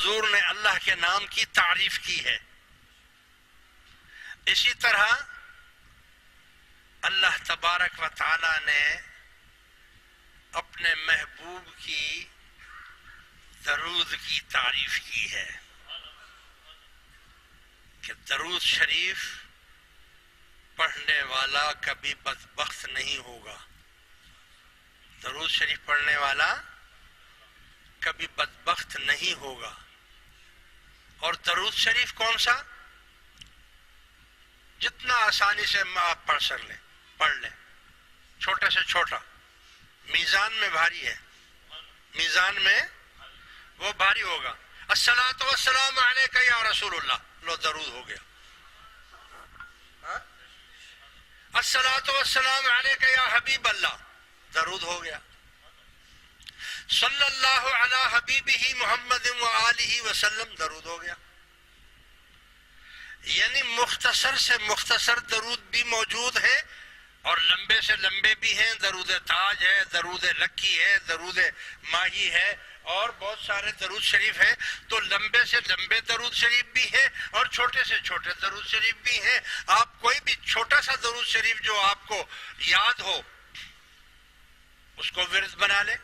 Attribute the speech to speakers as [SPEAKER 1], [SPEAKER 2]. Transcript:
[SPEAKER 1] حضور نے اللہ کے نام کی تعریف کی ہے. اسی طرح اللہ تبارک و تعالی نے اپنے محبوب کی درود کی تعریف کی ہے کہ درود شریف پڑھنے والا کبھی بدبخت نہیں ہوگا. درود شریف پڑھنے والا کبھی بدبخت نہیں ہوگا. اور درود شریف کون سا؟ جتنا آسانی سے آپ پڑھ لیں چھوٹے سے چھوٹا. میزان میں بھاری ہے، میزان میں وہ بھاری ہوگا. الصلاۃ والسلام علیک یا رسول اللہ، لو درود ہو گیا. الصلاۃ والسلام علیک یا حبیب اللہ، درود ہو گیا. صلی اللہ علی حبیبہ محمد وآلہ وسلم، درود ہو گیا. یعنی مختصر سے مختصر درود بھی موجود ہیں اور لمبے سے لمبے بھی ہیں. درود تاج ہے، درود لکی ہے، درود ماہی ہے اور بہت سارے درود شریف ہیں. تو لمبے سے لمبے درود شریف بھی ہیں اور چھوٹے سے چھوٹے درود شریف بھی ہیں. آپ کوئی بھی چھوٹا سا درود شریف جو آپ کو یاد ہو اس کو ورد بنا لیں.